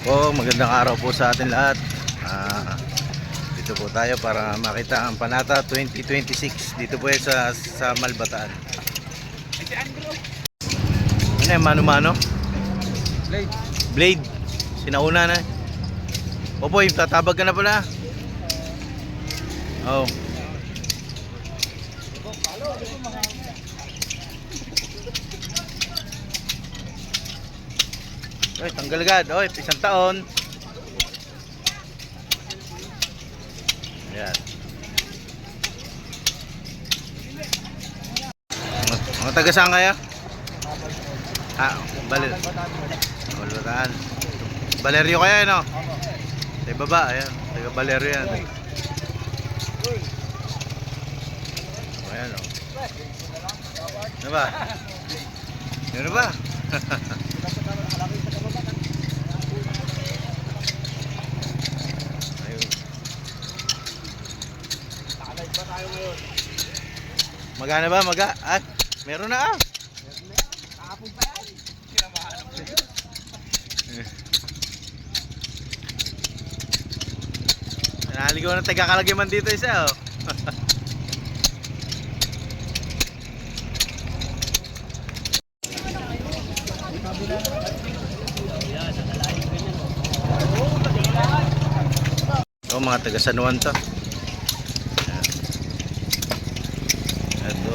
Magandang araw po sa atin lahat. Dito po tayo para makita ang Panata 2026. Dito po sa Malbataan. Ano yung mano-mano? Blade. Sinauna na. Popoy, tatabag ka na pala. Oh. Oy, tanggal agad. Oy, isang taon. Ayan. Mga taga saan kaya? Malbataan. Valerio kaya no? Sa baba, ayan. Taga Valerio yan. Ayan o. Ano ba? Ano ba? Magana ba? Meron na ah. Kahapon pa yan. Naligaw na taga-Kalagiman dito isa oh. Mga taga San Juan to. Ito.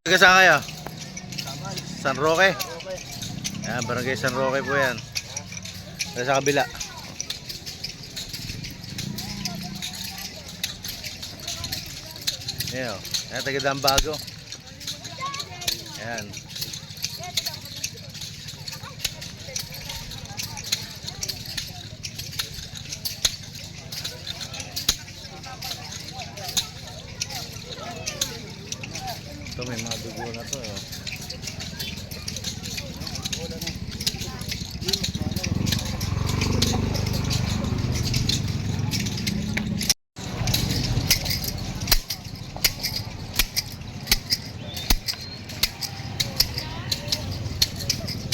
Taga saan kayo? San Roque. Yan, barangay San Roque po yan. Sa kabila. Yan o. Yan, taga Dambago. Yan. Ito may mga dugo na to eh.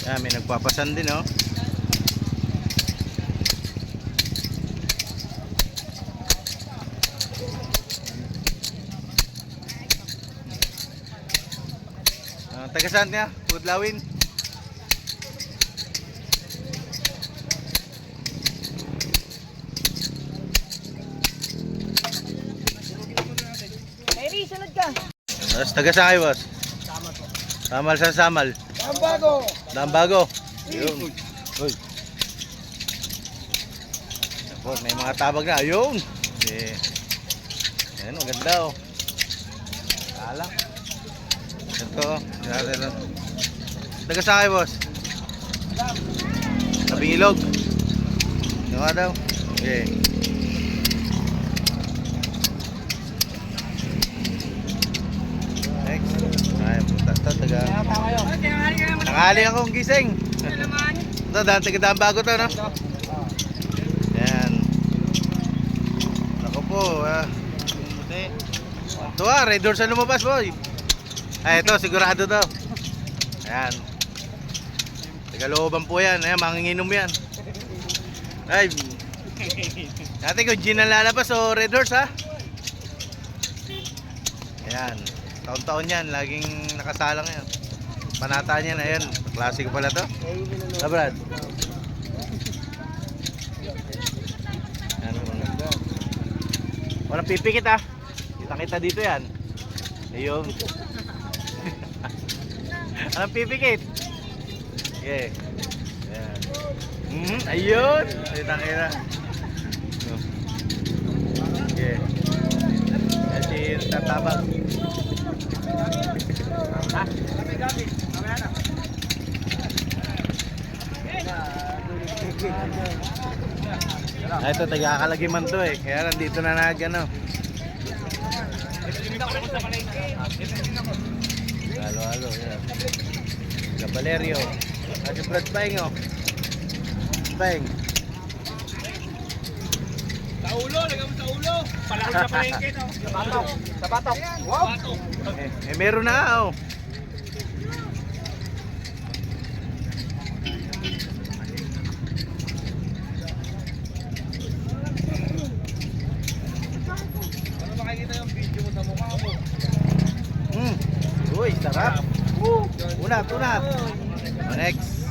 Yan, may nagpapasan din oh. Taga saan niya? Pudlawin. Eri, sunod ka. Tapos taga saan kayo boss? Samal po. Samal sa Samal. Dambago. Dambago. Yun. Uy. Tapos may mga tabag na. Ayun. Ayan, maganda oh. Alam. Ito. Taga saan kayo boss? Tabing Ilog. Ito nga daw. Okay. Next. Ay, punta ito. Taga. Tanghali akong gising. Ito, taga Dambago to, no? Yan. Ako po, ito Red Doors sa lumabas, boy. Ay, ito, sigurado to. Ayan. Tagalooban po yan. Ayan, manginginom yan. Ay. Natin kung gin ang lalabas o Red Horse, ha? Ayan. Taon-taon yan. Laging nakasalang yan. Panata niyan. Ayan. Klasiko pala to. Brad. Ayan. Walang pipikit, ha? Kita-kita dito yan. Ayun. Anong pipikit? Okay. Ayan. Ayun. Kita-kita. Okay. Kasi tatabag. Ha? Ito, taga-Kalagiman to eh. Kaya nandito na nagano. Halo, yan. Sa Valerio. At yung Brad Paeng, oh. Paeng. Sa ulo, lagyan mo sa ulo. Palaki sa palengke, no? Sa batok. Sa batok. Wow. Meron na, oh. Uy, sarap. Unat. Next.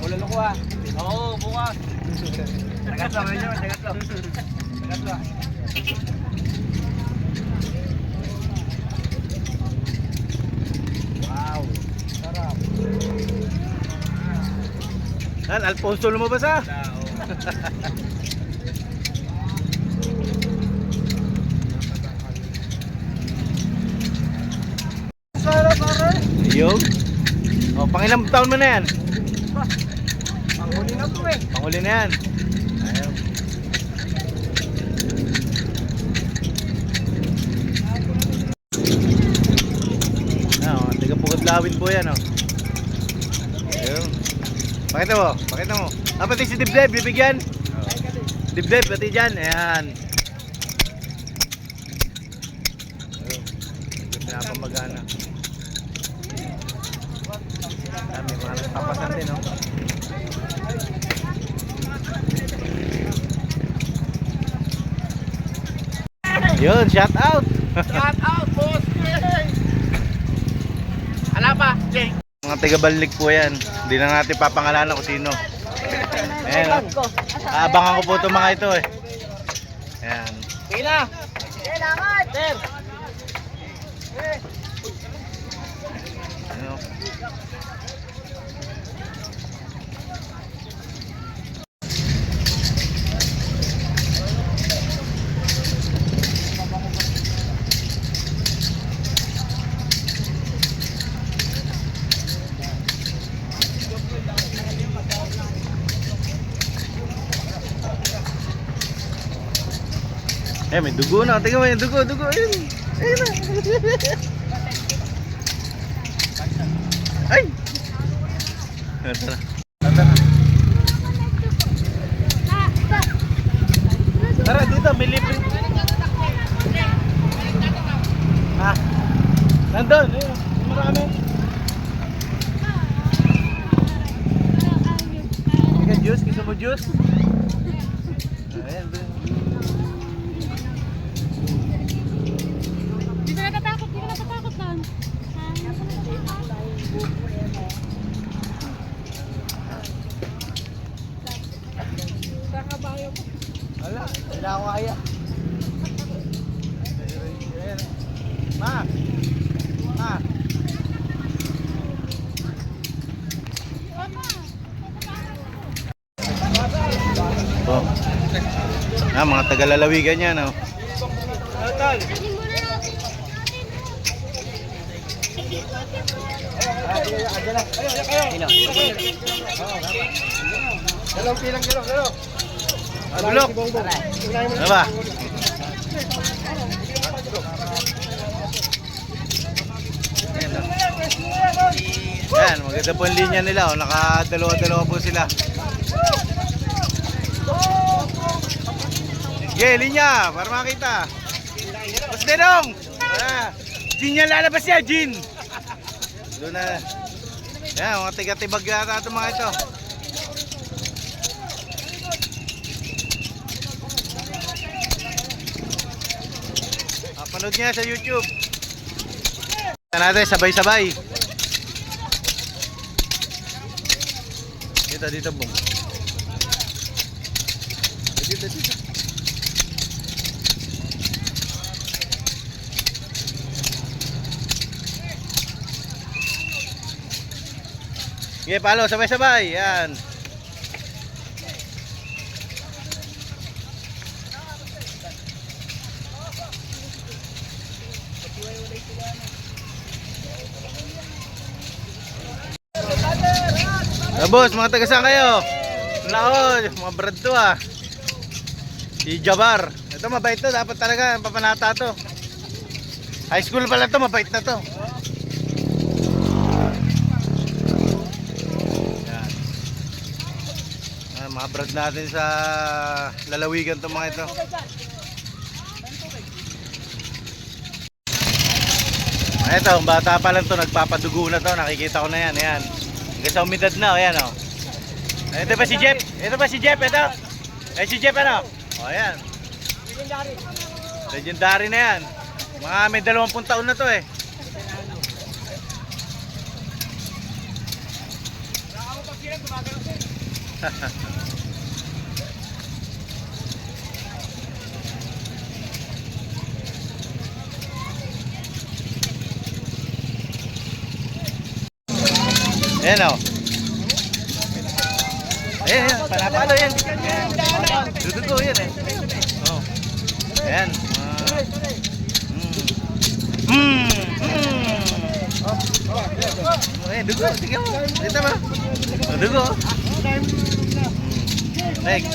Ulan ako ah. Oo, bukas. Tagat lang, medyo. Tagat lang. Wow. Sarap. Yan, Alfonso lumabas ah. Sarap, pare. Yung. Oh, pangilang taon mo na yan? Ang huli na to eh. Panghuli na yan. Ayun. Oh, tiga pugot lawin po yan oh. Ayun. Pakita mo. Ah, pati si Dibdib, bibigyan. Dibdib, pati dyan. Ayan. Ayun. Hindi pinapamagana. Ayan, may mga nagpapasan din oh. Yun, shout out. Shout out, boss! Ala pa, Jay. Mga taga-Banlig po yan. Hindi na natin papangalanan kung sino. Ayan. Abangan ko po itong mga ito eh. Ayan. Pila! Kailangan. Sir! Ano? Eh, may dugo na. Tingnan mo yung dugo. Ayun. Ayun na. Ay! Tara. Tara, dito. May libre. Ha? Nandun. Ayun. Marami. Ika, juice. Gusto mo juice? Ayan. Di ka natatakot lang. Wala, hindi ako kaya. Ma! Oh. Mga taga-lalawigan yan, oh. Dalaw. Bulok! Ano ba? Yan, maganda po ang linya nila, oh. Naka-dalawa-dalawa po sila. Sige, linya, para makita. Mas Denong! Gin yan lalabas yan, gin! Doon na. Yan, mga tiga-tibag yata itong mga ito. Panood niya sa YouTube. Ito natin, sabay-sabay. Dito, bong. Dito. Sige, palo, sabay-sabay. Yan. Boss, mga taga saan kayo? Nako, mga brad to ah. Si Jabar. Ito mabait to, dapat talaga papanata to. High school pala to, mabait na to. Yan. Mga brad natin sa lalawigan to mga ito. Ito, bata pa lang to, nagpapadugo na to, nakikita ko na yan, yan. Hanggang sa umidad na, o yan o. Ito ba si Jeff? Ito. Eh si Jeff ano? O yan. Legendary na yan. Mga may 20 taon na to eh. Ayan o. Ayan, panapalo yan. Dudugo yan eh. Oh. Ayan. Ayan, dugo. Tingnan mo. Kita ba? Oh, dugo. Next.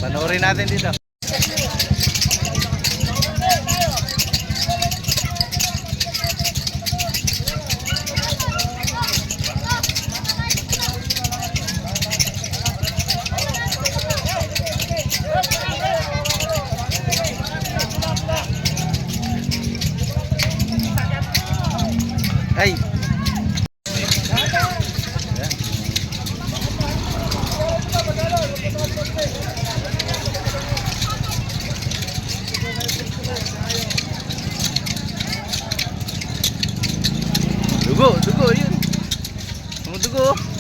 Panoorin natin dito. Ay. Dugo, dugo yun. Dugo.